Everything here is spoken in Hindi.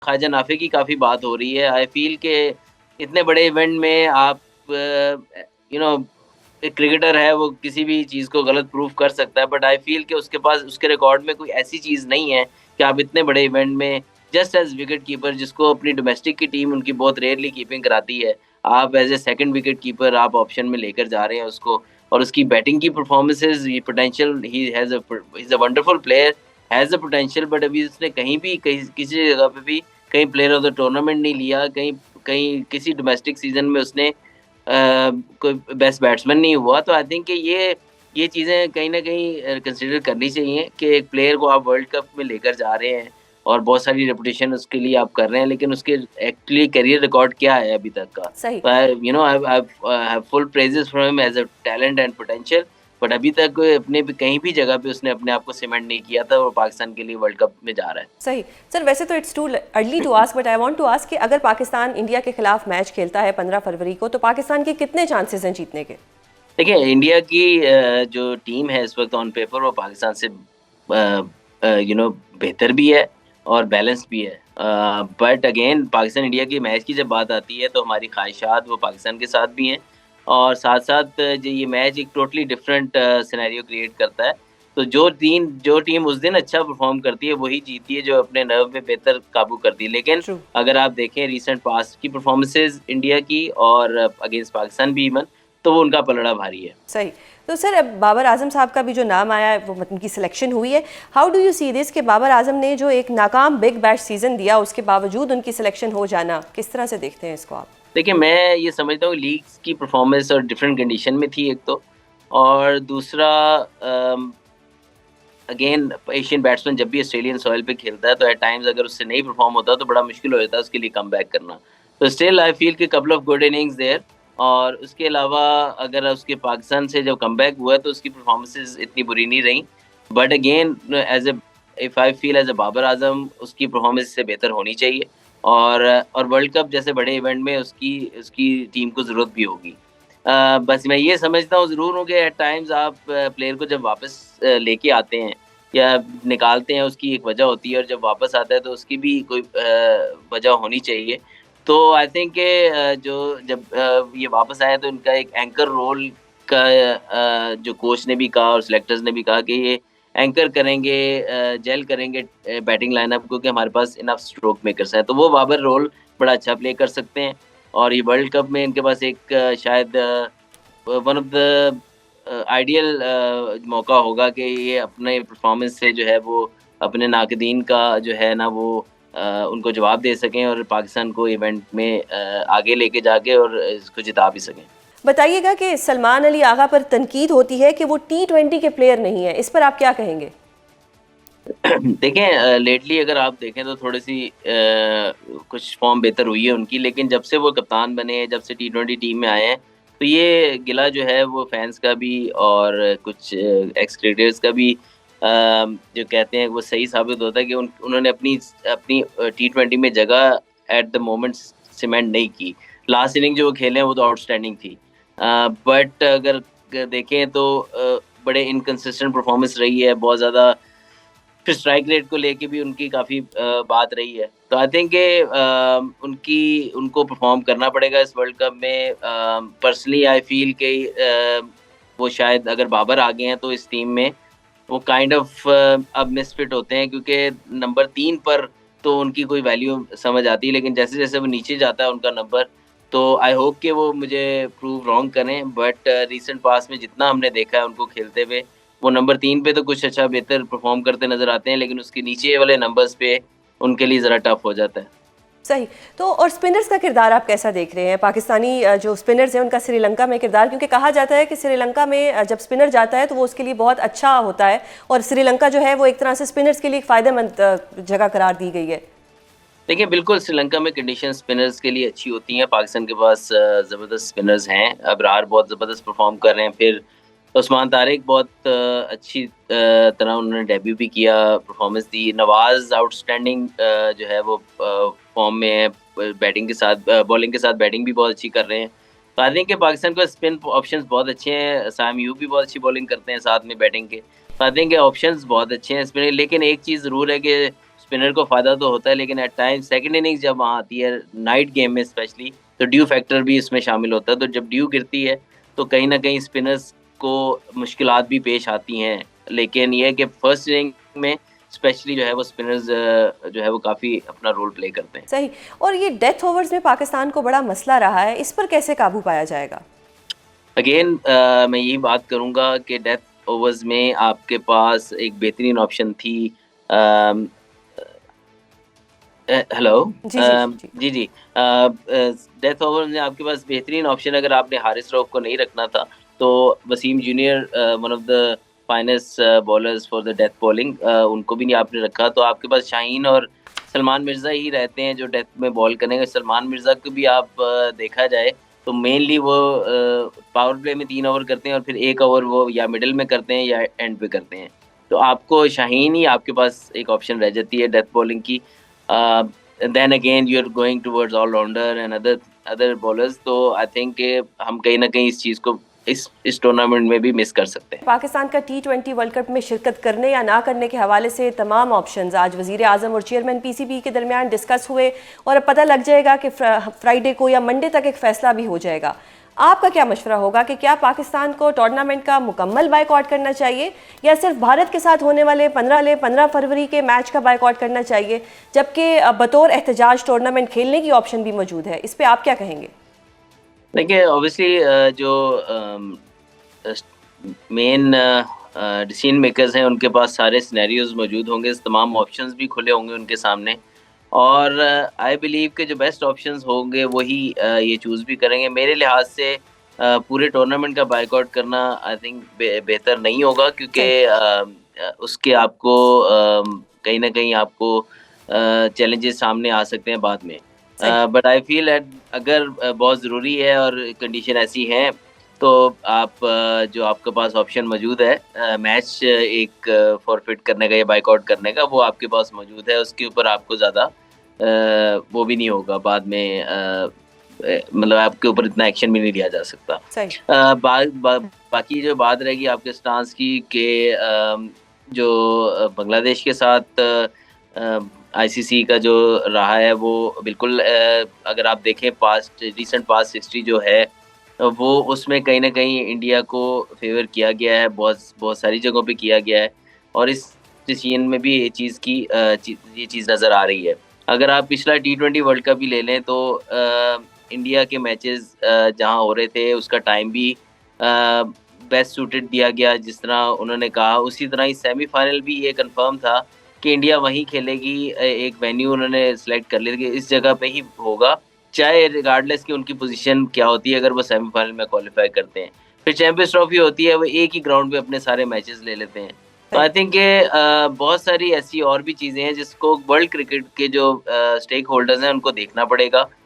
ख्वाजा नाफे की काफ़ी बात हो रही है। आई फ़ील के इतने बड़े इवेंट में आप यू नो एक क्रिकेटर है, वो किसी भी चीज़ को गलत प्रूव कर सकता है, बट आई फ़ील कि उसके पास उसके रिकॉर्ड में कोई ऐसी चीज़ नहीं है कि आप इतने बड़े इवेंट में जस्ट एज़ विकेट कीपर, जिसको अपनी डोमेस्टिक की टीम उनकी बहुत रेयरली कीपिंग कराती है, आप as a second wicket keeper आप ऑप्शन में लेकर जा रहे हैं उसको, और उसकी बैटिंग की परफ़ॉर्मेंसेज़, ये potential, he is a wonderful player, has a potential, but अभी उसने कहीं भी कहीं किसी जगह पे भी कहीं प्लेयर ऑफ द टूर्नामेंट नहीं लिया, कहीं कहीं किसी डोमेस्टिक सीज़न में उसने कोई बेस्ट बैट्समैन नहीं हुआ। तो आई थिंक कि ये चीज़ें कहीं न कहीं कंसिडर करनी चाहिए कि एक प्लेयर को आप वर्ल्ड कप में लेकर जा रहे हैं और बहुत सारी रेपुटेशन उसके लिए आप कर रहे हैं, लेकिन उसके एक्चुअली करियर रिकॉर्ड क्या है अभी तक का? सही। तो I you know I have full praises for him as a talent and potential, but अभी तक अपने भी कहीं भी जगह पे उसने अपने आप को सीमेंट नहीं किया था, और पाकिस्तान के लिए वर्ल्ड कप में जा रहा है। सही। सर वैसे तो it's too early to ask, but I want to ask कि अगर पाकिस्तान इंडिया के खिलाफ मैच खेलता है 15 फरवरी को, तो पाकिस्तान के कितने चांसेस हैं जीतने के? देखिए, इंडिया की जो टीम है इस वक़्त ऑन पेपर वो पाकिस्तान से बेहतर भी है और बैलेंस्ड भी है। बट अगेन पाकिस्तान इंडिया की मैच की जब बात आती है तो हमारी ख़्वाहिशात वो पाकिस्तान के साथ भी हैं, और साथ-साथ जो ये मैच एक टोटली डिफरेंट सिनेरियो क्रिएट करता है। तो जो टीम उस दिन अच्छा परफ़ॉर्म करती है वही जीतती है, जो अपने नर्व पे बेहतर काबू करती है। लेकिन ट्रू। अगर आप देखें रीसेंट पास्ट की परफ़ॉर्मेंसेज़ इंडिया की और अगेंस्ट पाकिस्तान भी इवन, तो वो उनका पलड़ा भारी है। सही। तो सर अब बाबर आजम साहब का भी जो नाम आया है, वो उनकी सिलेक्शन हुई है। How do you see this कि बाबर आजम ने जो एक नाकाम बिग बैश सीजन दिया, उसके बावजूद उनकी सिलेक्शन हो जाना, किस तरह से देखते हैं इसको आप? देखिए, मैं ये समझता हूँ लीग्स की परफ़ॉर्मेंस और डिफरेंट कंडीशन में थी एक तो, और दूसरा अगेन एशियन बैट्समैन जब भी ऑस्ट्रेलियन सॉइल पे खेलता है तो एट टाइम्स अगर उससे नहीं परफ़ॉर्म होता तो बड़ा मुश्किल हो जाता है उसके लिए कमबैक करना। तो स्टिल आई फ़ील कि couple of good innings there, और उसके अलावा अगर उसके पाकिस्तान से जब कमबैक हुआ तो उसकी परफ़ॉर्मेंसेज़ इतनी बुरी नहीं रहीं। But again as a if I feel as a Babar Azam उसकी परफ़ॉर्मेंस इससे बेहतर होनी चाहिए, और वर्ल्ड कप जैसे बड़े इवेंट में उसकी उसकी टीम को ज़रूरत भी होगी। बस मैं ये समझता हूँ ज़रूर हूँ कि एट टाइम्स आप प्लेयर को जब वापस लेके आते हैं या निकालते हैं, उसकी एक वजह होती है, और जब वापस आता है तो उसकी भी कोई वजह होनी चाहिए। तो आई थिंक कि जो जब ये वापस आए तो इनका एक एंकर रोल का जो कोच ने भी कहा और सिलेक्टर्स ने भी कहा कि ये एंकर करेंगे, जेल करेंगे बैटिंग लाइनअप को, कि हमारे पास इनफ स्ट्रोक मेकर्स हैं। तो वो बाबर रोल बड़ा अच्छा प्ले कर सकते हैं, और ये वर्ल्ड कप में इनके पास एक शायद वन ऑफ द आइडियल मौका होगा कि ये अपने परफॉर्मेंस से जो है वो अपने नाकदीन का जो है ना वो उनको जवाब दे सकें, और पाकिस्तान को इवेंट में आगे लेके जाके और इसको जिता भी सकें। बताइएगा कि सलमान अली आगा पर तनकीद होती है कि वो T20 के प्लेयर नहीं है, इस पर आप क्या कहेंगे? देखें, लेटली अगर आप देखें तो थोड़ी-सी कुछ फ़ॉर्म बेहतर हुई है उनकी, लेकिन जब से वो कप्तान बने हैं, जब से टी20 टीम में आए हैं, तो ये गिला जो है वो फैन्स का भी और कुछ एक्स क्रिकेटर्स का भी जो कहते हैं वो सही साबित होता है कि उन्होंने अपनी अपनी टी20 में जगह एट द मोमेंट सीमेंट नहीं की। लास्ट इनिंग जो वो खेले हैं वो तो आउटस्टैंडिंग थी। बट अगर देखें तो बड़े इनकंसिस्टेंट परफ़ॉर्मेंस रही है, बहुत ज़्यादा। फिर स्ट्राइक रेट को लेके भी उनकी काफ़ी बात रही है। तो आई थिंक कि उनकी उनको परफ़ॉर्म करना पड़ेगा इस वर्ल्ड कप में। पर्सनली आई फ़ील कि वो शायद अगर बाबर आ गए हैं तो इस टीम में वो काइंड ऑफ अब मिसफिट होते हैं, क्योंकि नंबर 3 पर तो उनकी कोई वैल्यू समझ आती है, लेकिन जैसे-जैसे वो नीचे जाता है उनका नंबर, तो आई होप कि वो मुझे प्रूव रॉन्ग करें। बट रीसेंट पास्ट में जितना हमने देखा है उनको खेलते हुए, वो नंबर 3 पे तो कुछ अच्छा बेहतर परफ़ॉर्म करते नज़र आते हैं, लेकिन उसके नीचे वाले नंबर्स पे उनके लिए ज़रा टफ़ हो जाता है। सही। तो और स्पिनर्स का किरदार आप कैसा देख रहे हैं? पाकिस्तानी जो स्पिनर्स हैं उनका श्रीलंका में किरदार, क्योंकि कहा जाता है कि श्रीलंका में जब स्पिनर जाता है तो वो उसके लिए बहुत अच्छा होता है, और श्रीलंका जो है वो एक तरह से स्पिनर्स के लिए एक फ़ायदेमंद जगह करार दी गई है। देखिए, बिल्कुल श्रीलंका में कंडीशन स्पिनर्स के लिए अच्छी होती हैं। पाकिस्तान के पास ज़बरदस्त स्पिनर्स हैं। अबरार बहुत ज़बरदस्त परफ़ॉर्म कर रहे हैं। फिर उस्मान तारिक बहुत अच्छी तरह उन्होंने डेब्यू भी किया, परफ़ॉर्मेंस दी। नवाज़ आउटस्टैंडिंग जो है वो फ़ॉर्म में है। बैटिंग के साथ बॉलिंग के साथ बैटिंग भी बहुत अच्छी कर रहे हैं। तो आई थिंक कि पाकिस्तान के पास स्पिन ऑप्शंस बहुत अच्छे हैं। साम यूब भी बहुत अच्छी बॉलिंग करते हैं साथ में बैटिंग के। तो आई थिंक कि ऑप्शंस बहुत अच्छे हैं इसमें, लेकिन एक चीज़ ज़रूर है कि स्पिनर को फ़ायदा तो होता है, लेकिन एट टाइम सेकंड इनिंग्स जब वहाँ आती है नाइट गेम में स्पेशली, तो ड्यू फैक्टर भी इसमें शामिल होता है। तो जब ड्यू गिरती है तो कहीं न कहीं स्पिनर्स को मुश्किलात भी पेश आती हैं। लेकिन ये है कि फर्स्ट इनिंग में स्पेशली जो है वो स्पिनर्स जो है वो काफ़ी अपना रोल प्ले करते हैं। सही। और ये डेथ ओवर्स में पाकिस्तान को बड़ा मसला रहा है, इस पर कैसे काबू पाया जाएगा? अगेन मैं यही बात करूँगा कि डेथ ओवर्स में आपके पास एक बेहतरीन ऑप्शन थी। अम, हेलो। जी जी जी। जी, जी। डेथ ओवर में आपके पास बेहतरीन ऑप्शन, अगर आपने हारिस रऊफ को नहीं रखना था, तो Wasim junior one of the finest bowlers for the death bowling, उनको भी नहीं आपने रखा, तो आपके पास शाहीन और सलमान मिर्ज़ा ही रहते हैं जो डेथ में बॉल करेंगे। सलमान मिर्ज़ा को भी आप देखा जाए तो मेनली वो पावर प्ले में 3 ओवर करते हैं और फिर 1 ओवर वो या मिडल में करते हैं या एंड पे करते हैं। तो आपको शाहीन ही आपके पास एक ऑप्शन रह जाती है डेथ बॉलिंग की। Then again you are going towards all-rounder and other bowlers, तो आई थिंक कि हम कहीं न कहीं इस चीज़ को इस टूर्नामेंट में भी मिस कर सकते हैं। पाकिस्तान का T20 वर्ल्ड कप में शिरकत करने या ना करने के हवाले से तमाम ऑप्शंस आज वज़ीर आज़म और चेयरमैन PCB के दरमियान डिस्कस हुए और अब पता लग जाएगा कि फ्राइडे को या मंडे तक एक फ़ैसला भी हो जाएगा। आपका क्या मशवरा होगा कि क्या पाकिस्तान को टूर्नामेंट का मुकम्मल बायकॉट करना चाहिए या सिर्फ भारत के साथ होने वाले 15 फरवरी के मैच का बायकॉट करना चाहिए, जबकि बतौर एहतजाज टूर्नामेंट खेलने की ऑप्शन भी मौजूद है? इस पर आप क्या कहेंगे? देखिए, ऑब्वियसली जो मेन डिसीजन मेकर्स हैं उनके पास सारे सिनेरियोज मौजूद होंगे, तमाम ऑप्शंस भी खुले होंगे उनके सामने, और आई बिलीव के जो बेस्ट ऑप्शंस होंगे वही ये चूज़ भी करेंगे। मेरे लिहाज से पूरे टूर्नामेंट का बायकॉट करना आई थिंक बेहतर नहीं होगा, क्योंकि सही। उसके आपको कहीं न कहीं आपको चैलेंजेस सामने आ सकते हैं बाद में। सही। बट आई फील दैट अगर बहुत ज़रूरी है और कंडीशन ऐसी है, तो आप जो आपके पास ऑप्शन मौजूद है मैच एक फॉरफिट करने का या बायकॉट करने का, वो आपके पास मौजूद है। उसके ऊपर आपको ज़्यादा वो भी नहीं होगा बाद में, मतलब आपके ऊपर इतना एक्शन भी नहीं लिया जा सकता। सही। बाकी जो बात रहेगी आपके स्टांस की कि जो बांग्लादेश के साथ आईसीसी का जो रहा है वो बिल्कुल, अगर आप देखें रीसेंट पास्ट हिस्ट्री जो है, वो उसमें कहीं न कहीं इंडिया को फ़ेवर किया गया है, बहुत बहुत सारी जगहों पे किया गया है, और इस डिसीजन में भी ये चीज़ नज़र आ रही है। अगर आप पिछला T20 वर्ल्ड कप भी ले लें तो इंडिया के मैचेस जहाँ हो रहे थे उसका टाइम भी बेस्ट सूटेड दिया गया, जिस तरह उन्होंने कहा उसी तरह ही सेमीफाइनल भी ये कंफर्म था कि इंडिया वहीं खेलेगी। एक वेन्यू उन्होंने सेलेक्ट कर लिया कि इस जगह पे ही होगा, चाहे रिगार्डलेस कि उनकी पोजीशन क्या होती है अगर वो सेमीफाइनल में क्वालिफाई करते हैं। फिर चैंपियंस ट्रॉफी होती है, वो एक ही ग्राउंड पे अपने सारे मैचेस ले लेते हैं। तो आई थिंक बहुत सारी ऐसी और भी चीज़ें हैं जिसको वर्ल्ड क्रिकेट के जो स्टेक होल्डर्स हैं उनको देखना पड़ेगा।